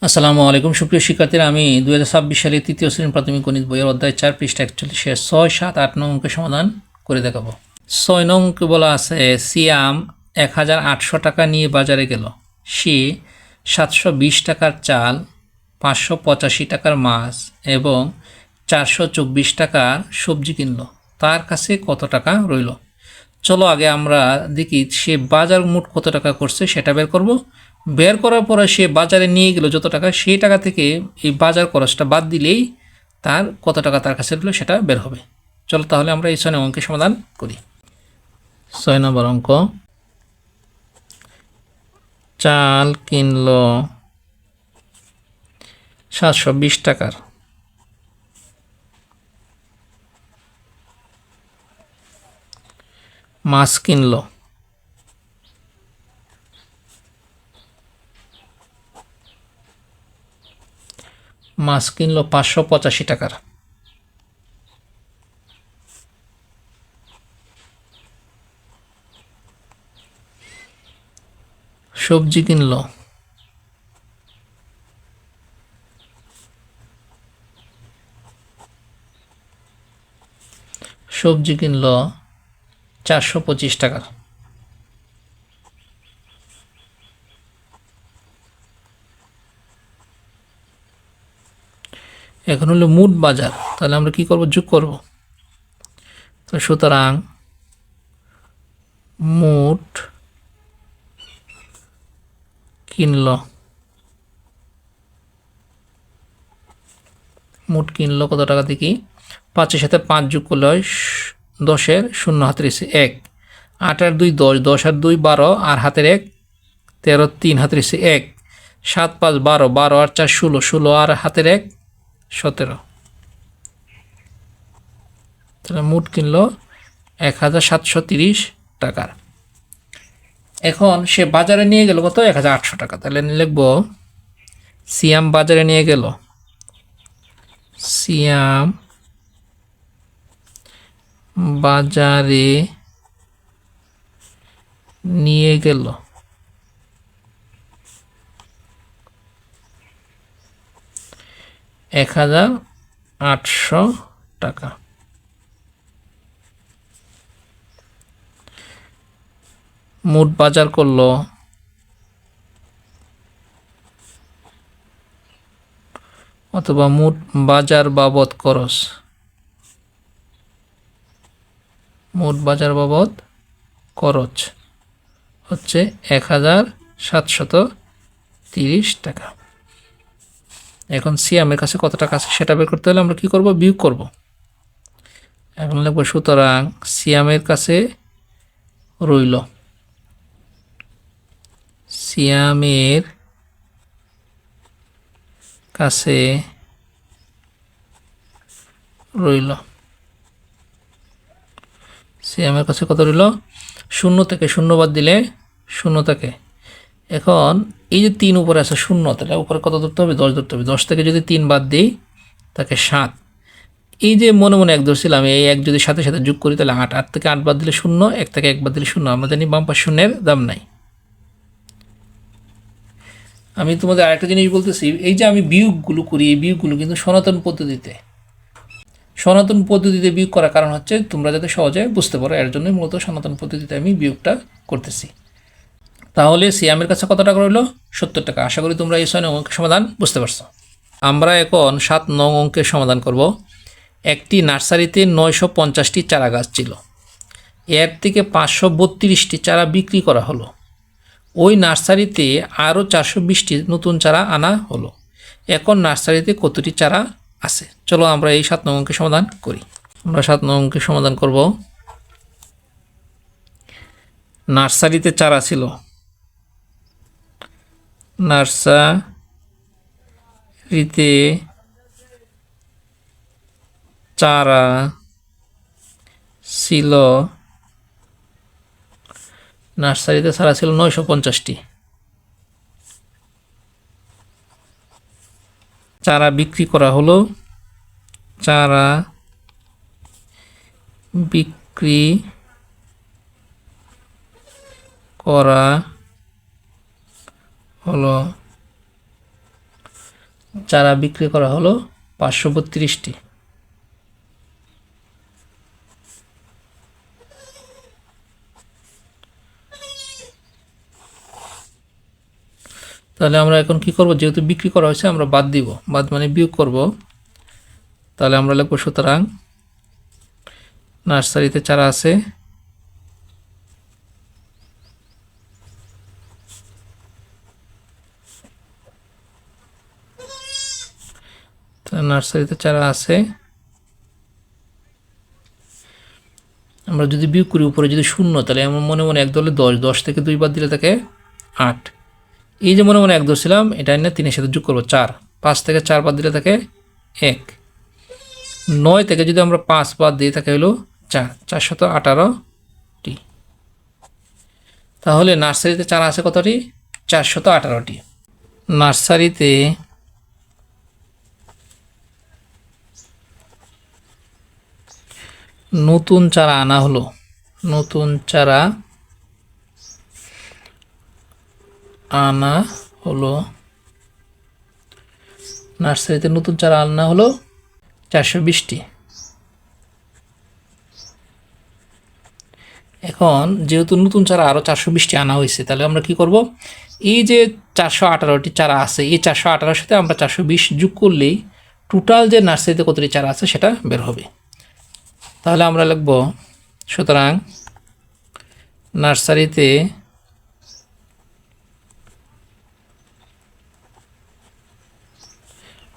আসসালামু আলাইকুম সুপ্রিয় শিক্ষার্থীরা, আমি 2026 সালে তৃতীয় শ্রেণীর প্রাথমিক গণিত বইয়ের অধ্যায় 4 পৃষ্ঠা 41 6, 7, 8 নং অঙ্কের সমাধান করে দেখাবো। 6 নং অঙ্কে বলা আছে সিয়াম 1800 টাকা নিয়ে বাজারে গেল। সে 720 টাকার চাল, 585 টাকার মাছ এবং 424 টাকার সবজি কিনল। তার কাছে কত টাকা রইল? চলো আগে আমরা দেখি সে বাজার মোট কত টাকা করছে সেটা বের করব। বের করার পরে সে বাজারে নিয়ে গেল যত টাকা, সেই টাকা থেকে এই বাজার খরচটা বাদ দিলেই তার কত টাকা তার কাছে রইল সেটা বের হবে। চলো তাহলে আমরা এই 6 নম্বর অঙ্কের সমাধান করি। 6 নম্বর অঙ্ক, চাল কিনল 720 টাকার, মাছ কিনল 585 টাকার, সবজি কিনল 425 টাকার। এখন হলো মোট বাজার, তাহলে আমরা কি করব? যোগ করব। তো সুতরাং মোট কিনল কত টাকা দেখি। 5-এর সাথে 5 যোগ করলে হয় 10-এর 0 হাতের 1, 8 আর 2 10, 10 আর 2 12, আর হাতের 1 13, 3 হাতের 1, 7 5 12, 12 আর 4 16, 16 আর হাতের 1 17। তাহলে মোট কিনল 1730 টাকার। এখন সে বাজারে নিয়ে গেল কত? 1800 টাকা। তাহলে লিখব সিয়াম বাজারে নিয়ে গেল, সিয়াম বাজারে নিয়ে গেল 1800 টাকা। মোট বাজার করলো অথবা মোট বাজার বাবদ খরচ, মোট বাজার বাবদ খরচ হচ্ছে 1730 টাকা। এখন সিয়ামের কাছে কত টাকা আছে সেটা বের করতে হলে আমরা কি করব? বিয়োগ করব। এখন লিখব সুতরাং সিয়ামের কাছে রইল, সিয়ামের কাছে রইল, সিয়ামের কাছে কত রইল? 0 থেকে 0 বাদ দিলে 0 থাকে। এখন এই যে 3 উপরে আছে 0, তাহলে উপরে কত ধরতে হবে? 10 ধরতে হবে। 10 থেকে যদি 3 বাদ দিই তাকে 7। এই যে মনে মনে 1 ধরছিলাম, এই 1 যদি সাথে সাথে যোগ করি তাহলে 8, 8 থেকে 8 বাদ দিলে 0, 1 থেকে 1 বাদ দিলে 0। আমরা জানি বাম পাশ শূন্যের দাম নাই। আমি তোমাদের আরেকটা জিনিস বলতেছি, এই যে আমি বিয়োগগুলো করি, এই বিয়োগগুলো কিন্তু সনাতন পদ্ধতিতে বিয়োগ করার কারণ হচ্ছে তোমরা যাতে সহজে বুঝতে পারো, এর জন্যই মূলত সনাতন পদ্ধতিতে আমি বিয়োগটা করতেছি। তাহলে সিয়ামের কাছে কত টাকা রইল? 70 টাকা। আশা করি তোমরা এই 6 নং অঙ্কের সমাধান বুঝতে পারছো। আমরা এখন 7 নং অঙ্কের সমাধান করব। একটি নার্সারিতে 950টি চারা গাছ ছিল, এর থেকে 532টি চারা বিক্রি করা হলো। ওই নার্সারিতে আরও 420টি নতুন চারা আনা হলো। এখন নার্সারিতে কতটি চারা আছে? চলো আমরা এই 7 নং অঙ্কের সমাধান করি। আমরা 7 নং অঙ্কের সমাধান করব। নার্সারিতে চারা ছিল, নার্সারিতে চারা ছিল, নার্সারিতে চারা ছিল 950টি। চারা বিক্রি করা হলো, চারা বিক্রি করা হলো চারা বিক্রি করা হলো 532টি। তাহলে আমরা এখন কি করব, যেহেতু বিক্রি করা হয়েছে আমরা বাদ দিব, বাদ মানে বিয়োগ করব। তাহলে আমরা লিখব সুতরাং নার্সারিতে চারা আছে নার্সারিতে চারা আছে, আমরা যদি বিয়োগ করি উপরে যদি শূন্য, তাহলে আমার মনে মনে এক দলে 10, 10 থেকে 2 বাদ দিলে থাকে 8। এই যে মনে মনে 1 ধরছিলাম, এটা না 3 এর সাথে যোগ করবো 4, 5 থেকে 4 বাদ দিলে থাকে 1, 9 থেকে যদি আমরা 5 বাদ দিই থাকে হলো 4, 418টি। তাহলে নার্সারিতে চারা আছে কতটি? 418টি। নার্সারিতে নতুন চারা আনা হলো, নতুন চারা আনা হলো, নার্সারিতে নতুন চারা আনা হলো 420টি। এখন যেহেতু নতুন চারা আরও 420টি আনা হয়েছে, তাহলে আমরা কি করব, এই যে 418টি চারা আছে, এই 418-এর সাথে আমরা 420 যোগ করলেই টোটাল যে নার্সারিতে কতটি চারা আছে সেটা বের হবে। তাহলে আমরা লিখব সুতরাং নার্সারিতে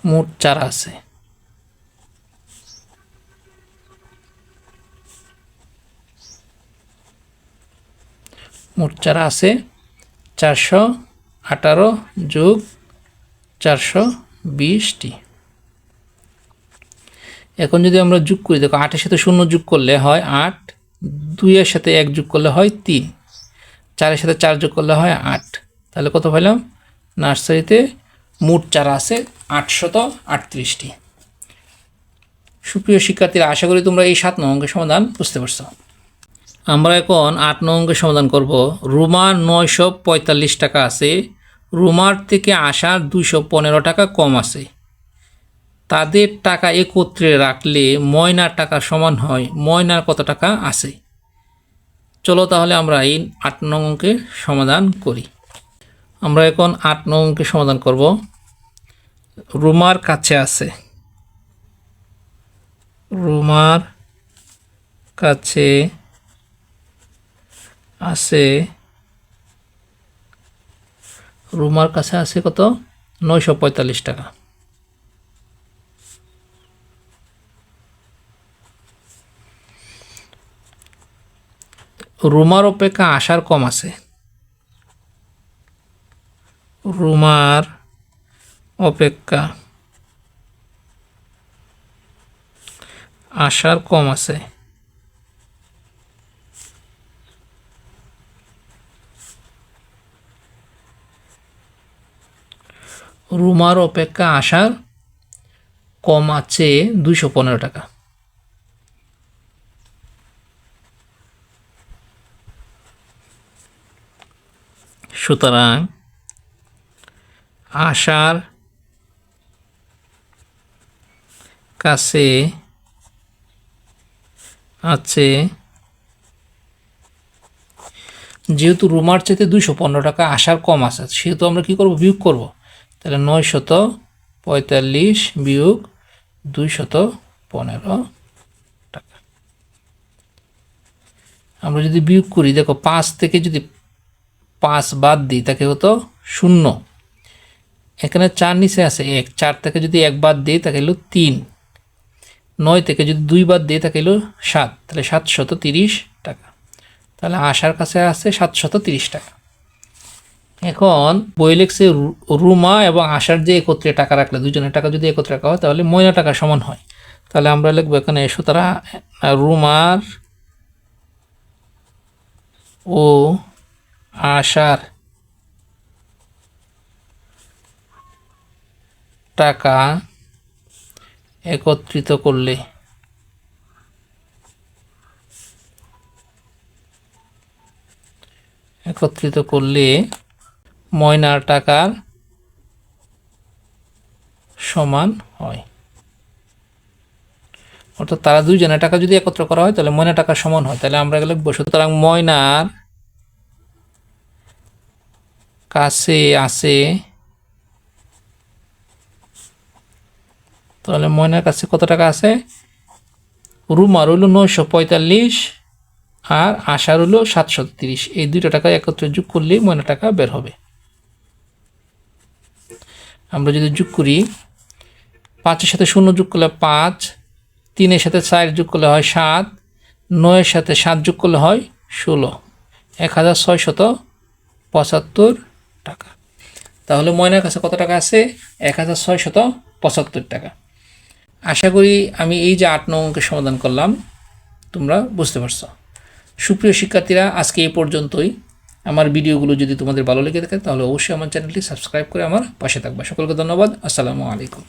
মোট চারা আছে, মোট চারা আছে 418 যোগ 420টি। এখন যদি আমরা যোগ করি, দেখো 8-এর সাথে 0 যোগ করলে হয় 8, 2-এর সাথে 1 যোগ করলে হয় 3, 4-এর সাথে 4 যোগ করলে হয় 8। তাহলে কত পাইলাম? নার্সারিতে মোট চারা আছে 838টি। সুপ্রিয় শিক্ষার্থীরা, আশা করি তোমরা এই 7 নং অঙ্কের সমাধান বুঝতে পারছো। আমরা এখন 8 নং অঙ্কের সমাধান করব। রুমার 945 টাকা আছে, রুমার থেকে আসার 215 টাকা কম আছে। তাদের টাকা একত্রে রাখলে ময়নার টাকা সমান হয়, ময়নার কত টাকা আছে? চলো তাহলে আমরা এই 8 নং অঙ্কের সমাধান করি। আমরা এখন 8 নং অঙ্কের সমাধান করব। রুমার কাছে আছে, রুমার কাছে আছে, রুমার কাছে আছে কত? 945 টাকা। রুমার অপেক্ষা আসার কম আছে, রুমার অপেক্ষা আসার কম আছে। রুমার অপেক্ষা আসার কম আছে 215 টাকা। সুতরাং আশার কাছে আছে, যেহেতু রুমার চাইতে 215 টাকা আশার কম আছে, সেহেতু আমরা কি করব, বিয়োগ করব। তাহলে 945 বিয়োগ 215 টাকা। আমরা যদি বিয়োগ করি, দেখো 5 থেকে যদি 5 বাদ দিই তাকে হতো 0, এখানে 4 নিচে আছে 1, 4 থেকে যদি 1 বাদ দিই তাকে হলো 3, 9 থেকে যদি 2 বাদ দিই তাকে হলো 7, তাহলে 730 টাকা। তাহলে আশার কাছে আছে 730 টাকা। এখন বই লেখছে রুমা এবং আশার যে একত্রে টাকা রাখলে, দুজনের টাকা যদি একত্রে রাখা হয় তাহলে ময়না টাকা সমান হয়। তাহলে আমরা লিখবো এখানে সুতরাং রুমার ও আশার টাকা একত্রিত করলে ময়নার টাকার সমান হয়। অর্থাৎ তারা দুইজনের টাকা যদি একত্র করা হয় তাহলে ময়না টাকা সমান হয়। তাহলে আমরা এগুলো লিখব, সুতরাং ময়নার কাছে আছে, তাহলে ময়নার কাছে কত টাকা আছে? রুমার হইল 945 আর আশার হইল 730। এই দুইটা টাকা একত্রে যোগ করলেই ময়না টাকা বের হবে। আমরা যদি যোগ করি, 5-এর সাথে 0 যোগ করলে 5, 3-এর সাথে 4 যোগ করলে হয় 7, 9-এর সাথে 7 যোগ করলে হয় 16, 1675 টাকা। তাহলে ময়নার কাছে কত টাকা আছে? 1675 টাকা। আশা করি আমি এই যে 8 নং অঙ্কের সমাধান করলাম তোমরা বুঝতে পারছো। সুপ্রিয় শিক্ষার্থীরা, আজকে এই পর্যন্তই। আমার ভিডিওগুলো যদি তোমাদের ভালো লেগে থাকে তাহলে অবশ্যই আমার চ্যানেলটি সাবস্ক্রাইব করে আমার পাশে থাকবে। সকলকে ধন্যবাদ। আসসালামু আলাইকুম।